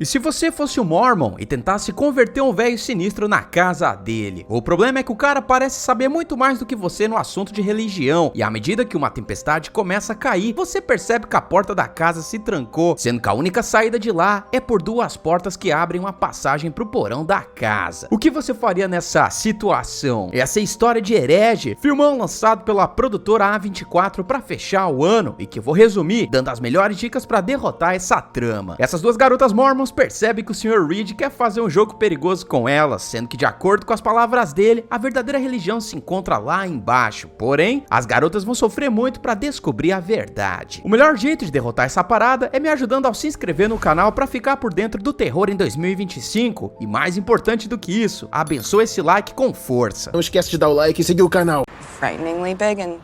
E se você fosse um Mormon e tentasse converter um velho sinistro na casa dele? O problema é que o cara parece saber muito mais do que você no assunto de religião, e à medida que uma tempestade começa a cair, você percebe que a porta da casa se trancou, sendo que a única saída de lá é por duas portas que abrem uma passagem pro porão da casa. O que você faria nessa situação? Essa é a história de Herege, filmão lançado pela produtora A24 pra fechar o ano, e que eu vou resumir dando as melhores dicas pra derrotar essa trama. Essas duas garotas Mormons percebe que o Sr. Reed quer fazer um jogo perigoso com elas, sendo que de acordo com as palavras dele, a verdadeira religião se encontra lá embaixo. Porém, as garotas vão sofrer muito para descobrir a verdade. O melhor jeito de derrotar essa parada é me ajudando ao se inscrever no canal para ficar por dentro do terror em 2025. E mais importante do que isso, abençoe esse like com força. Não esquece de dar o like e seguir o canal. Frighteningly big and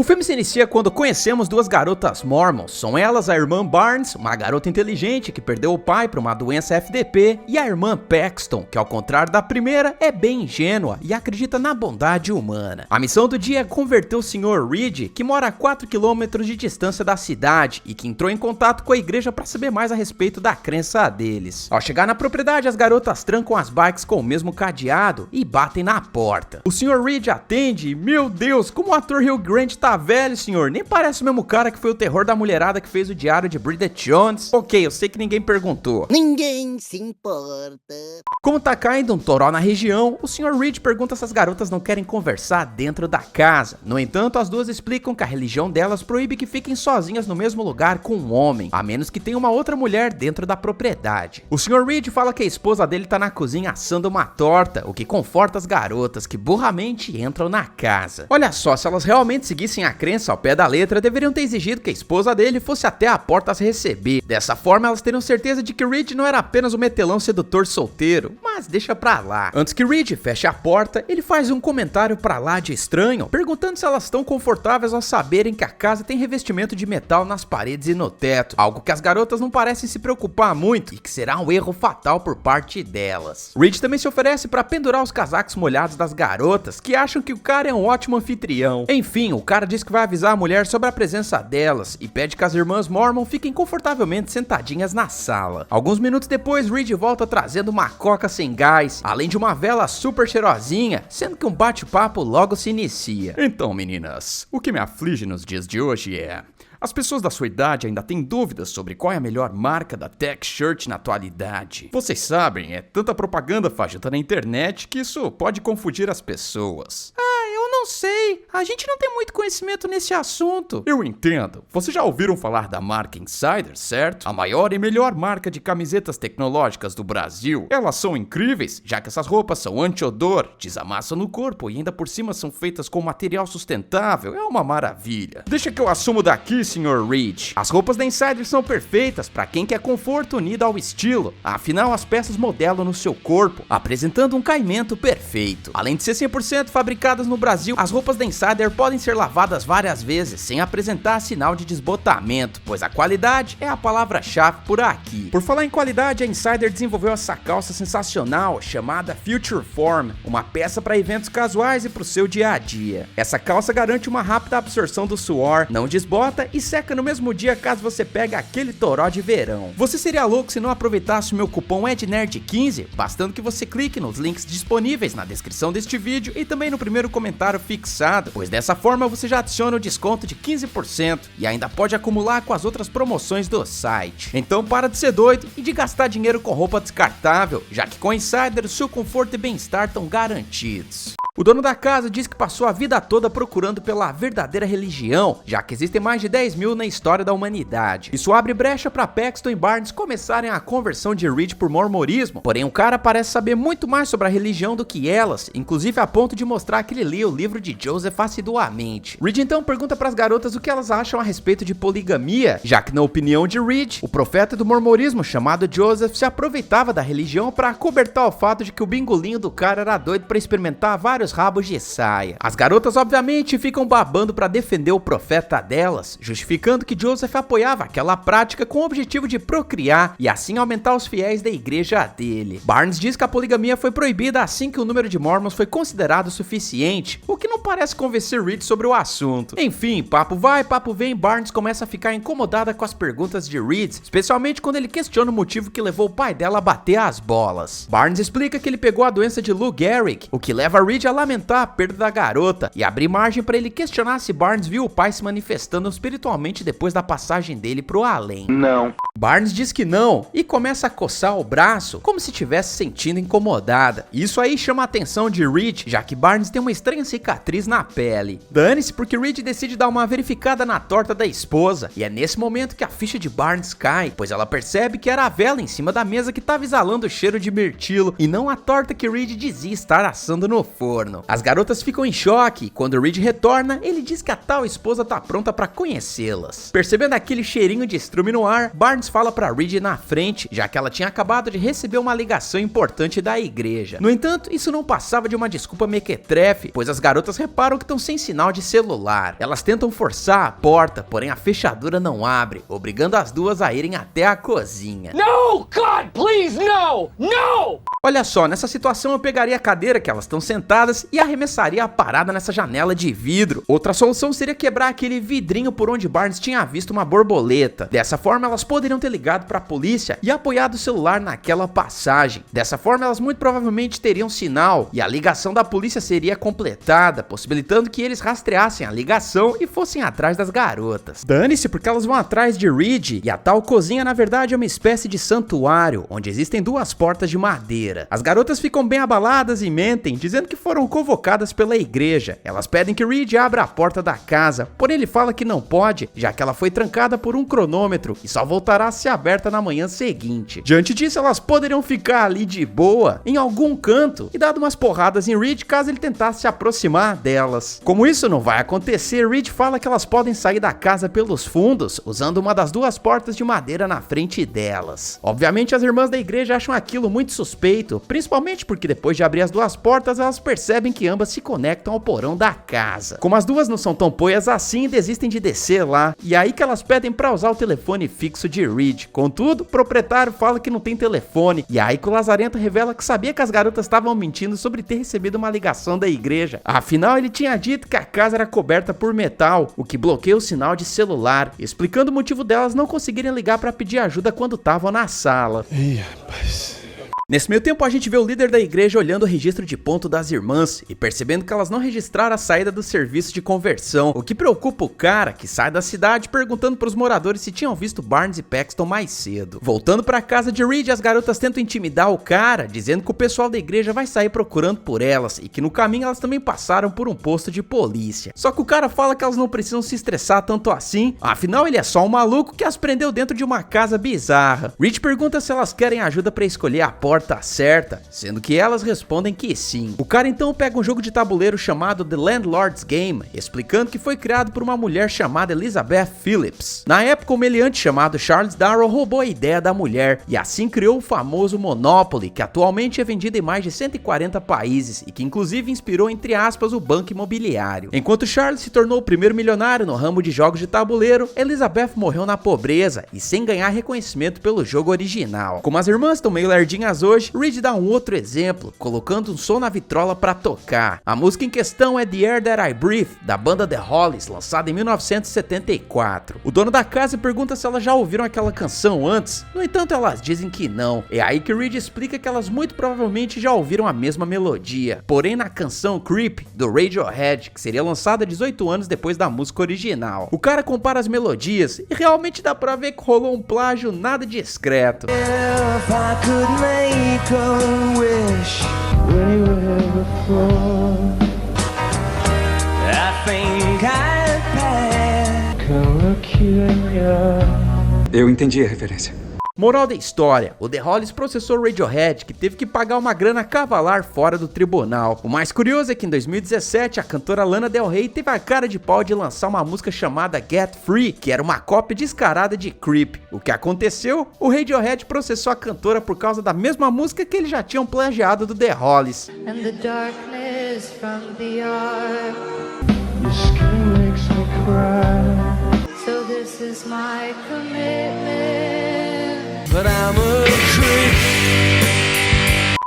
O filme se inicia quando conhecemos duas garotas Mormons. São elas a irmã Barnes, uma garota inteligente que perdeu o pai para uma doença FDP, e a irmã Paxton, que ao contrário da primeira, é bem ingênua e acredita na bondade humana. A missão do dia é converter o Sr. Reed, que mora a 4 km de distância da cidade e que entrou em contato com a igreja para saber mais a respeito da crença deles. Ao chegar na propriedade, as garotas trancam as bikes com o mesmo cadeado e batem na porta. O Sr. Reed atende e, meu Deus, como o ator Hugh Grant tá velho, senhor, nem parece o mesmo cara que foi o terror da mulherada que fez o diário de Bridget Jones. Ok, eu sei que ninguém perguntou. Ninguém se importa. Como tá caindo um toró na região, o Sr. Reed pergunta se as garotas não querem conversar dentro da casa. No entanto, as duas explicam que a religião delas proíbe que fiquem sozinhas no mesmo lugar com um homem, a menos que tenha uma outra mulher dentro da propriedade. O Sr. Reed fala que a esposa dele tá na cozinha assando uma torta, o que conforta as garotas que burramente entram na casa. Olha só, se elas realmente seguissem a crença ao pé da letra, deveriam ter exigido que a esposa dele fosse até a porta as receber. Dessa forma, elas teriam certeza de que Reed não era apenas um metelão sedutor solteiro, mas deixa pra lá. Antes que Reed feche a porta, ele faz um comentário pra lá de estranho, perguntando se elas estão confortáveis ao saberem que a casa tem revestimento de metal nas paredes e no teto, algo que as garotas não parecem se preocupar muito e que será um erro fatal por parte delas. Reed também se oferece pra pendurar os casacos molhados das garotas, que acham que o cara é um ótimo anfitrião. Enfim, o cara diz que vai avisar a mulher sobre a presença delas e pede que as irmãs Mormon fiquem confortavelmente sentadinhas na sala. Alguns minutos depois, Reed volta trazendo uma coca sem gás, além de uma vela super cheirosinha, sendo que um bate-papo logo se inicia. Então, meninas, o que me aflige nos dias de hoje é: as pessoas da sua idade ainda têm dúvidas sobre qual é a melhor marca da tech shirt na atualidade. Vocês sabem, é tanta propaganda fajuta na internet que isso pode confundir as pessoas. Eu não sei, a gente não tem muito conhecimento nesse assunto. Eu entendo. Vocês já ouviram falar da marca Insider, certo? A maior e melhor marca de camisetas tecnológicas do Brasil. Elas são incríveis, já que essas roupas são anti-odor, desamassam no corpo e ainda por cima são feitas com material sustentável. É uma maravilha. Deixa que eu assumo daqui, Sr. Reed. As roupas da Insider são perfeitas para quem quer conforto unido ao estilo. Afinal, as peças modelam no seu corpo, apresentando um caimento perfeito. Além de ser 100% fabricadas no Brasil, as roupas da Insider podem ser lavadas várias vezes sem apresentar sinal de desbotamento, pois a qualidade é a palavra-chave por aqui. Por falar em qualidade, a Insider desenvolveu essa calça sensacional chamada Future Form, uma peça para eventos casuais e para o seu dia a dia. Essa calça garante uma rápida absorção do suor, não desbota e seca no mesmo dia caso você pegue aquele toró de verão. Você seria louco se não aproveitasse o meu cupom EDNERD15, bastando que você clique nos links disponíveis na descrição deste vídeo e também no primeiro comentário fixado, pois dessa forma você já adiciona o desconto de 15% e ainda pode acumular com as outras promoções do site. Então para de ser doido e de gastar dinheiro com roupa descartável, já que com a Insider o seu conforto e bem-estar estão garantidos. O dono da casa diz que passou a vida toda procurando pela verdadeira religião, já que existem mais de 10 mil na história da humanidade. Isso abre brecha para Paxton e Barnes começarem a conversão de Reed por mormonismo, porém o cara parece saber muito mais sobre a religião do que elas, inclusive a ponto de mostrar que ele lê o livro de Joseph assiduamente. Reed então pergunta para as garotas o que elas acham a respeito de poligamia, já que na opinião de Reed, o profeta do mormonismo chamado Joseph se aproveitava da religião para acobertar o fato de que o bingolinho do cara era doido para experimentar vários vários rabos de saia. As garotas obviamente ficam babando pra defender o profeta delas, justificando que Joseph apoiava aquela prática com o objetivo de procriar e assim aumentar os fiéis da igreja dele. Barnes diz que a poligamia foi proibida assim que o número de mormons foi considerado suficiente, o que não parece convencer Reed sobre o assunto. Enfim, papo vai, papo vem, Barnes começa a ficar incomodada com as perguntas de Reed, especialmente quando ele questiona o motivo que levou o pai dela a bater as bolas. Barnes explica que ele pegou a doença de Lou Gehrig, o que leva Reed a lamentar a perda da garota e abrir margem para ele questionar se Barnes viu o pai se manifestando espiritualmente depois da passagem dele pro além. Não. Barnes diz que não e começa a coçar o braço como se estivesse sentindo incomodada. Isso aí chama a atenção de Reed, já que Barnes tem uma estranha cicatriz na pele. Dane-se porque Reed decide dar uma verificada na torta da esposa e é nesse momento que a ficha de Barnes cai, pois ela percebe que era a vela em cima da mesa que estava exalando o cheiro de mirtilo e não a torta que Reed dizia estar assando no forno. As garotas ficam em choque e quando Reed retorna, ele diz que a tal esposa tá pronta para conhecê-las. Percebendo aquele cheirinho de estrume no ar, Barnes fala para Reed na frente, já que ela tinha acabado de receber uma ligação importante da igreja. No entanto, isso não passava de uma desculpa mequetrefe, pois as garotas reparam que estão sem sinal de celular. Elas tentam forçar a porta, porém a fechadura não abre, obrigando as duas a irem até a cozinha. No, God, please, no! No! Olha só, nessa situação eu pegaria a cadeira que elas estão sentadas e arremessaria a parada nessa janela de vidro. Outra solução seria quebrar aquele vidrinho por onde Barnes tinha visto uma borboleta. Dessa forma elas poderiam ter ligado para a polícia e apoiado o celular naquela passagem. Dessa forma elas muito provavelmente teriam sinal e a ligação da polícia seria completada, possibilitando que eles rastreassem a ligação e fossem atrás das garotas. Dane-se porque elas vão atrás de Reed e a tal cozinha na verdade é uma espécie de santuário, onde existem duas portas de madeira. As garotas ficam bem abaladas e mentem, dizendo que foram convocadas pela igreja. Elas pedem que Reed abra a porta da casa, porém ele fala que não pode, já que ela foi trancada por um cronômetro e só voltará a ser aberta na manhã seguinte. Diante disso, elas poderiam ficar ali de boa, em algum canto, e dado umas porradas em Reed caso ele tentasse se aproximar delas. Como isso não vai acontecer, Reed fala que elas podem sair da casa pelos fundos, usando uma das duas portas de madeira na frente delas. Obviamente as irmãs da igreja acham aquilo muito suspeito, principalmente porque depois de abrir as duas portas, elas percebem que ambas se conectam ao porão da casa. Como as duas não são tão poias assim, desistem de descer lá, e é aí que elas pedem pra usar o telefone fixo de Reed. Contudo, o proprietário fala que não tem telefone, e é aí que o Lazarento revela que sabia que as garotas estavam mentindo sobre ter recebido uma ligação da igreja. Afinal, ele tinha dito que a casa era coberta por metal, o que bloqueia o sinal de celular, explicando o motivo delas não conseguirem ligar pra pedir ajuda quando estavam na sala. Ih, rapaz. Nesse meio tempo, a gente vê o líder da igreja olhando o registro de ponto das irmãs e percebendo que elas não registraram a saída do serviço de conversão, o que preocupa o cara, que sai da cidade perguntando para os moradores se tinham visto Barnes e Paxton mais cedo. Voltando para a casa de Reed, as garotas tentam intimidar o cara, dizendo que o pessoal da igreja vai sair procurando por elas e que no caminho elas também passaram por um posto de polícia. Só que o cara fala que elas não precisam se estressar tanto assim, afinal ele é só um maluco que as prendeu dentro de uma casa bizarra. Reed pergunta se elas querem ajuda para escolher a porta certa, sendo que elas respondem que sim. O cara então pega um jogo de tabuleiro chamado The Landlord's Game, explicando que foi criado por uma mulher chamada Elizabeth Phillips. Na época, um meliante chamado Charles Darrow roubou a ideia da mulher e assim criou o famoso Monopoly, que atualmente é vendido em mais de 140 países e que inclusive inspirou, entre aspas, o banco imobiliário. Enquanto Charles se tornou o primeiro milionário no ramo de jogos de tabuleiro, Elizabeth morreu na pobreza e sem ganhar reconhecimento pelo jogo original. Como as irmãs estão meio lerdinhas hoje, Reed dá um outro exemplo, colocando um som na vitrola para tocar. A música em questão é The Air That I Breathe, da banda The Hollies, lançada em 1974. O dono da casa pergunta se elas já ouviram aquela canção antes, no entanto elas dizem que não. É aí que Reed explica que elas muito provavelmente já ouviram a mesma melodia, porém na canção Creep, do Radiohead, que seria lançada 18 anos depois da música original. O cara compara as melodias e realmente dá pra ver que rolou um plágio nada discreto. Make a wish when you were here before. I think I'd pack. Come look you in your... Eu entendi a referência. Moral da história, o The Hollies processou o Radiohead, que teve que pagar uma grana cavalar fora do tribunal. O mais curioso é que em 2017 a cantora Lana Del Rey teve a cara de pau de lançar uma música chamada Get Free, que era uma cópia descarada de Creep. O que aconteceu? O Radiohead processou a cantora por causa da mesma música que eles já tinham plagiado do The Hollies. And the darkness from the ark. Your skin makes me cry. So this is my commitment. But I'm a creep.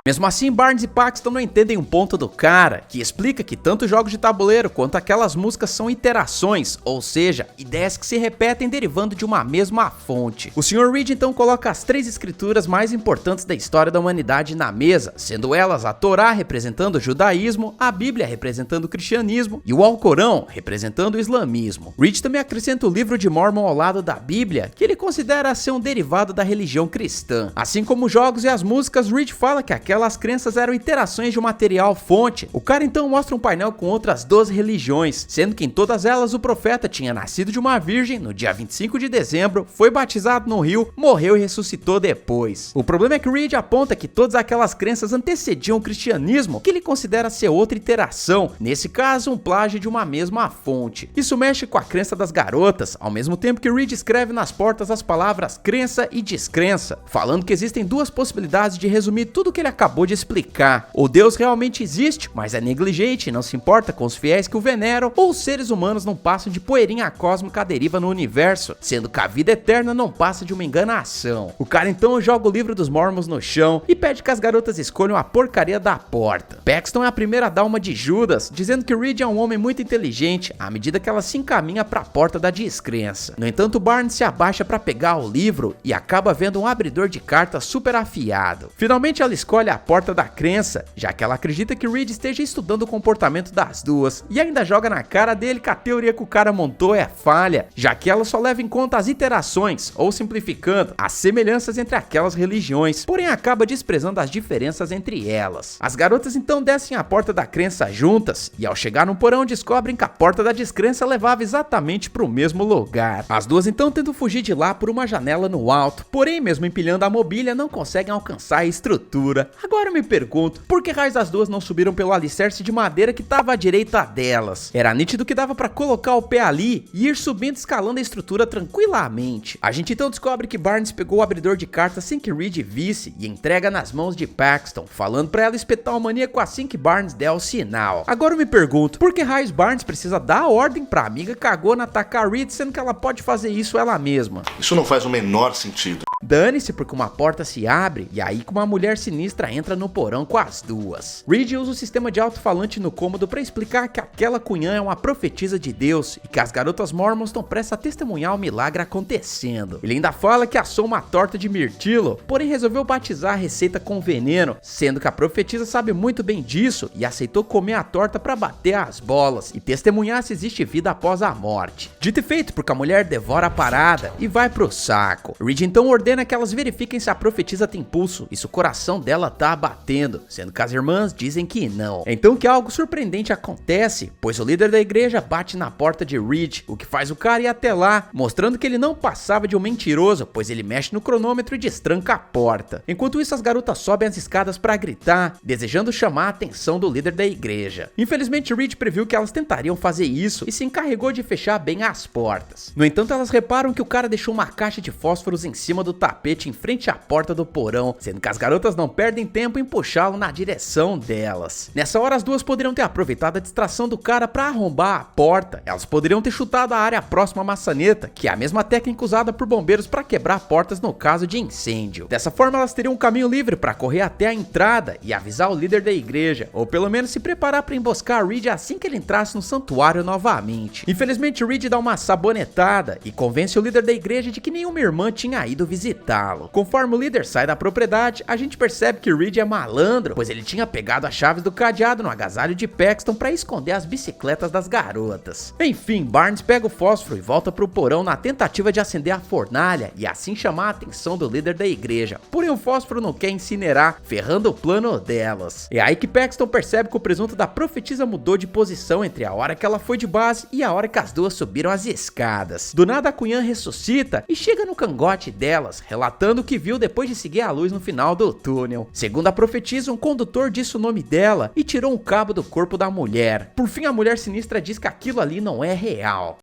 Mesmo assim, Barnes e Paxton não entendem um ponto do cara, que explica que tanto jogos de tabuleiro quanto aquelas músicas são iterações, ou seja, ideias que se repetem derivando de uma mesma fonte. O Sr. Reed então coloca as 3 escrituras mais importantes da história da humanidade na mesa, sendo elas a Torá representando o judaísmo, a Bíblia representando o cristianismo e o Alcorão representando o islamismo. Reed também acrescenta o livro de Mormon ao lado da Bíblia, que ele considera ser um derivado da religião cristã. Assim como os jogos e as músicas, Reed fala que aquelas crenças eram iterações de um material fonte. O cara então mostra um painel com outras 12 religiões, sendo que em todas elas o profeta tinha nascido de uma virgem no dia 25 de dezembro, foi batizado no rio, morreu e ressuscitou depois. O problema é que Reed aponta que todas aquelas crenças antecediam o cristianismo, que ele considera ser outra iteração, nesse caso um plágio de uma mesma fonte. Isso mexe com a crença das garotas, ao mesmo tempo que Reed escreve nas portas as palavras crença e descrença, falando que existem 2 possibilidades de resumir tudo que ele acabou de explicar. Ou Deus realmente existe, mas é negligente e não se importa com os fiéis que o veneram, ou os seres humanos não passam de poeirinha cósmica à deriva no universo, sendo que a vida eterna não passa de uma enganação. O cara então joga o livro dos Mormons no chão e pede que as garotas escolham a porcaria da porta. Paxton é a primeira a dar uma de Judas, dizendo que Reed é um homem muito inteligente à medida que ela se encaminha para a porta da descrença. No entanto, Barnes se abaixa para pegar o livro e acaba vendo um abridor de cartas super afiado. Finalmente ela escolhe a porta da crença, já que ela acredita que Reed esteja estudando o comportamento das duas, e ainda joga na cara dele que a teoria que o cara montou é falha, já que ela só leva em conta as iterações, ou simplificando, as semelhanças entre aquelas religiões, porém acaba desprezando as diferenças entre elas. As garotas então descem a porta da crença juntas, e ao chegar no porão descobrem que a porta da descrença levava exatamente para o mesmo lugar. As duas então tentam fugir de lá por uma janela no alto, porém mesmo empilhando a mobília não conseguem alcançar a estrutura. Agora eu me pergunto, por que raios as duas não subiram pelo alicerce de madeira que estava à direita delas? Era nítido que dava para colocar o pé ali e ir subindo escalando a estrutura tranquilamente. A gente então descobre que Barnes pegou o abridor de cartas sem que Reed visse e entrega nas mãos de Paxton, falando para ela espetar o maníaco assim que Barnes der o sinal. Agora eu me pergunto, por que raios Barnes precisa dar a ordem pra amiga cagona atacar Reed, sendo que ela pode fazer isso ela mesma? Isso não faz o menor sentido. Dane-se porque uma porta se abre e aí que uma mulher sinistra entra no porão com as duas. Reed usa o sistema de alto-falante no cômodo para explicar que aquela cunhã é uma profetisa de Deus e que as garotas Mormons estão prestes a testemunhar o milagre acontecendo. Ele ainda fala que assou uma torta de mirtilo, porém resolveu batizar a receita com veneno, sendo que a profetisa sabe muito bem disso e aceitou comer a torta para bater as bolas e testemunhar se existe vida após a morte. Dito e feito, porque a mulher devora a parada e vai pro saco. Reed então ordena que elas verifiquem se a profetisa tem pulso e se o coração dela tá batendo, sendo que as irmãs dizem que não. Então que algo surpreendente acontece, pois o líder da igreja bate na porta de Reed, o que faz o cara ir até lá, mostrando que ele não passava de um mentiroso, pois ele mexe no cronômetro e destranca a porta. Enquanto isso, as garotas sobem as escadas para gritar, desejando chamar a atenção do líder da igreja. Infelizmente, Reed previu que elas tentariam fazer isso e se encarregou de fechar bem as portas. No entanto, elas reparam que o cara deixou uma caixa de fósforos em cima do tapete em frente à porta do porão, sendo que as garotas não perdem tempo em puxá-lo na direção delas. Nessa hora, as duas poderiam ter aproveitado a distração do cara para arrombar a porta. Elas poderiam ter chutado a área próxima à maçaneta, que é a mesma técnica usada por bombeiros para quebrar portas no caso de incêndio. Dessa forma, elas teriam um caminho livre para correr até a entrada e avisar o líder da igreja, ou pelo menos se preparar para emboscar Reed assim que ele entrasse no santuário novamente. Infelizmente, Reed dá uma sabonetada e convence o líder da igreja de que nenhuma irmã tinha ido visitá-lo. Conforme o líder sai da propriedade, a gente percebe que Reed é malandro, pois ele tinha pegado as chaves do cadeado no agasalho de Paxton para esconder as bicicletas das garotas. Enfim, Barnes pega o fósforo e volta pro porão na tentativa de acender a fornalha e assim chamar a atenção do líder da igreja. Porém, o fósforo não quer incinerar, ferrando o plano delas. É aí que Paxton percebe que o presunto da profetisa mudou de posição entre a hora que ela foi de base e a hora que as duas subiram as escadas. Do nada, a cunhã ressuscita e chega no cangote delas, relatando o que viu depois de seguir a luz no final do túnel. Segundo a profetisa, um condutor disse o nome dela e tirou um cabo do corpo da mulher. Por fim, a mulher sinistra diz que aquilo ali não é real.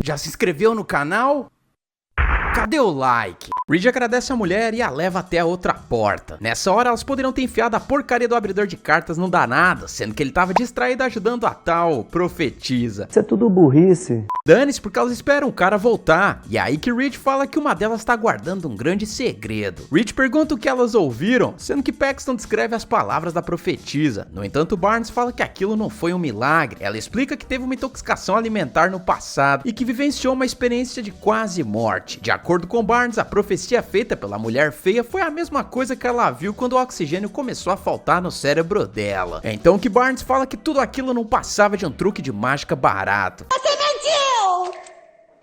Já se inscreveu no canal? Cadê o like? Reed agradece a mulher e a leva até a outra porta. Nessa hora, elas poderiam ter enfiado a porcaria do abridor de cartas no danado, sendo que ele tava distraído ajudando a tal profetisa. Isso é tudo burrice. Dane-se, porque elas esperam o cara voltar. E é aí que Reed fala que uma delas tá guardando um grande segredo. Reed pergunta o que elas ouviram, sendo que Paxton descreve as palavras da profetisa. No entanto, Barnes fala que aquilo não foi um milagre. Ela explica que teve uma intoxicação alimentar no passado e que vivenciou uma experiência de quase morte. De acordo com Barnes, a profecia feita pela mulher feia foi a mesma coisa que ela viu quando o oxigênio começou a faltar no cérebro dela. É então que Barnes fala que tudo aquilo não passava de um truque de mágica barato. Você mentiu!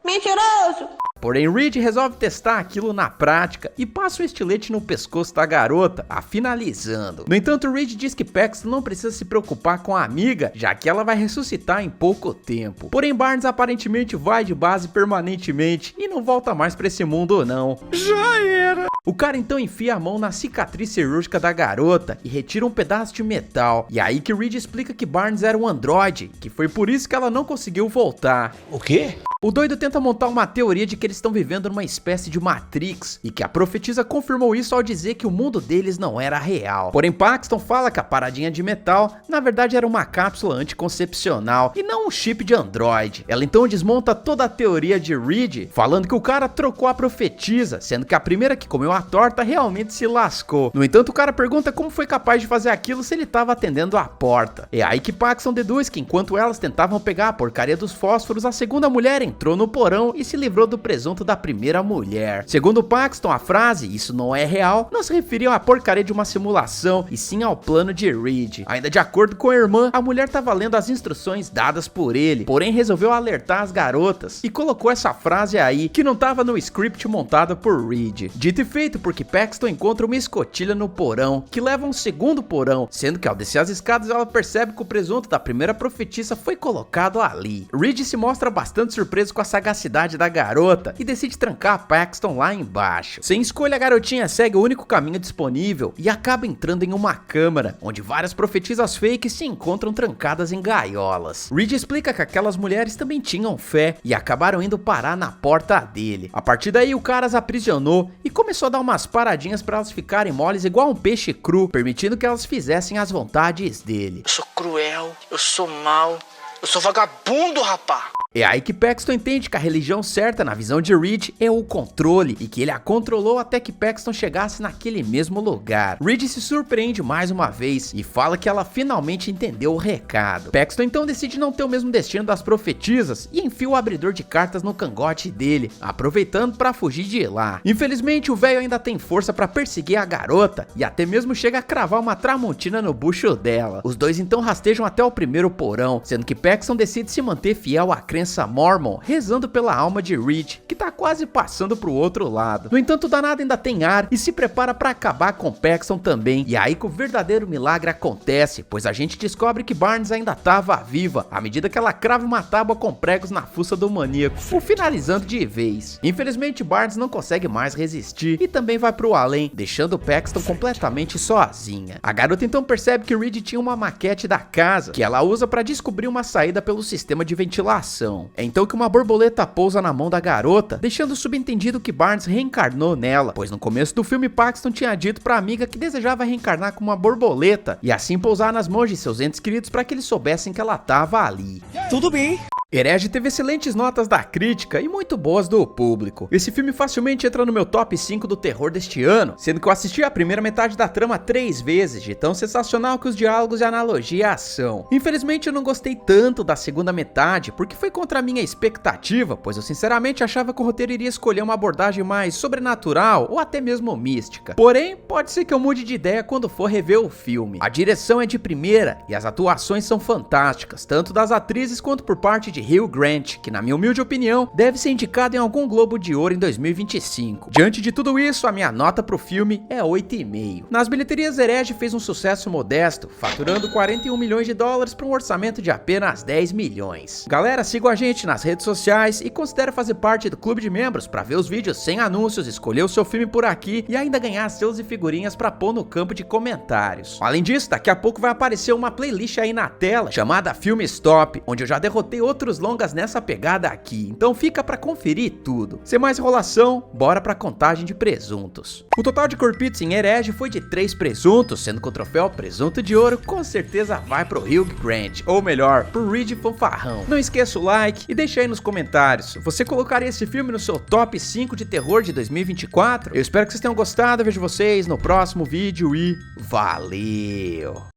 Mentiroso! Porém, Reed resolve testar aquilo na prática e passa o estilete no pescoço da garota, a finalizando. No entanto, Reed diz que Paxton não precisa se preocupar com a amiga, já que ela vai ressuscitar em pouco tempo. Porém, Barnes aparentemente vai de base permanentemente e não volta mais pra esse mundo não. Já era! O cara então enfia a mão na cicatriz cirúrgica da garota e retira um pedaço de metal. E é aí que Reed explica que Barnes era um androide, que foi por isso que ela não conseguiu voltar. O quê? O doido tenta montar uma teoria de que eles estão vivendo numa espécie de Matrix, e que a profetisa confirmou isso ao dizer que o mundo deles não era real. Porém, Paxton fala que a paradinha de metal, na verdade, era uma cápsula anticoncepcional, e não um chip de androide. Ela então desmonta toda a teoria de Reed, falando que o cara trocou a profetisa, sendo que a primeira que comeu a torta realmente se lascou. No entanto, o cara pergunta como foi capaz de fazer aquilo se ele estava atendendo a porta. É aí que Paxton deduz que enquanto elas tentavam pegar a porcaria dos fósforos, a segunda mulher entrou no porão e se livrou do presunto da primeira mulher. Segundo Paxton, a frase "isso não é real" não se referia à porcaria de uma simulação, e sim ao plano de Reed. Ainda de acordo com a irmã, a mulher estava lendo as instruções dadas por ele, porém resolveu alertar as garotas e colocou essa frase aí, que não estava no script montado por Reed. Dito e feito, porque Paxton encontra uma escotilha no porão, que leva a um segundo porão, sendo que ao descer as escadas ela percebe que o presunto da primeira profetisa foi colocado ali. Reed se mostra bastante surpreso com a sagacidade da garota e decide trancar Paxton lá embaixo. Sem escolha, a garotinha segue o único caminho disponível e acaba entrando em uma câmara, onde várias profetisas fakes se encontram trancadas em gaiolas. Reed explica que aquelas mulheres também tinham fé e acabaram indo parar na porta dele. A partir daí, o cara as aprisionou e começou a dar umas paradinhas para elas ficarem moles igual um peixe cru, permitindo que elas fizessem as vontades dele. Eu sou cruel, eu sou mau, eu sou vagabundo, rapá! É aí que Paxton entende que a religião certa na visão de Reed é o controle, e que ele a controlou até que Paxton chegasse naquele mesmo lugar. Reed se surpreende mais uma vez e fala que ela finalmente entendeu o recado. Paxton então decide não ter o mesmo destino das profetisas e enfia o abridor de cartas no cangote dele, aproveitando para fugir de lá. Infelizmente, o velho ainda tem força para perseguir a garota e até mesmo chega a cravar uma tramontina no bucho dela. Os dois então rastejam até o primeiro porão, sendo que Paxton decide se manter fiel à crença Mormon, rezando pela alma de Reed, que tá quase passando pro outro lado. No entanto, o danado ainda tem ar e se prepara para acabar com Paxton também, e é aí que o verdadeiro milagre acontece, pois a gente descobre que Barnes ainda tava viva, à medida que ela crava uma tábua com pregos na fuça do maníaco, o finalizando de vez. Infelizmente, Barnes não consegue mais resistir e também vai pro além, deixando Paxton completamente sozinha. A garota então percebe que Reed tinha uma maquete da casa, que ela usa para descobrir uma saída pelo sistema de ventilação. É então que uma borboleta pousa na mão da garota, deixando subentendido que Barnes reencarnou nela, pois no começo do filme Paxton tinha dito pra amiga que desejava reencarnar como uma borboleta e assim pousar nas mãos de seus entes queridos para que eles soubessem que ela tava ali. Tudo bem. Herege teve excelentes notas da crítica e muito boas do público. Esse filme facilmente entra no meu top 5 do terror deste ano, sendo que eu assisti a primeira metade da trama 3 vezes, de tão sensacional que os diálogos e analogia são. Infelizmente eu não gostei tanto da segunda metade, porque foi contra a minha expectativa, pois eu sinceramente achava que o roteiro iria escolher uma abordagem mais sobrenatural ou até mesmo mística. Porém, pode ser que eu mude de ideia quando for rever o filme. A direção é de primeira e as atuações são fantásticas, tanto das atrizes quanto por parte de Hugh Grant, que na minha humilde opinião deve ser indicado em algum Globo de Ouro em 2025. Diante de tudo isso, a minha nota pro filme é 8,5. Nas bilheterias, Herege fez um sucesso modesto, faturando 41 milhões de dólares para um orçamento de apenas 10 milhões. Galera, sigam a gente nas redes sociais e considere fazer parte do clube de membros para ver os vídeos sem anúncios, escolher o seu filme por aqui e ainda ganhar selos e figurinhas para pôr no campo de comentários. Além disso, daqui a pouco vai aparecer uma playlist aí na tela chamada Filme Stop, onde eu já derrotei outros outros longas nessa pegada aqui, então fica pra conferir tudo. Sem mais enrolação, bora pra contagem de presuntos. O total de corpitos em Herege foi de 3 presuntos, sendo que o troféu presunto de ouro com certeza vai pro Hugh Grant, ou melhor, pro Reed Fanfarrão. Não esqueça o like e deixa aí nos comentários, você colocaria esse filme no seu top 5 de terror de 2024? Eu espero que vocês tenham gostado, eu vejo vocês no próximo vídeo e valeu!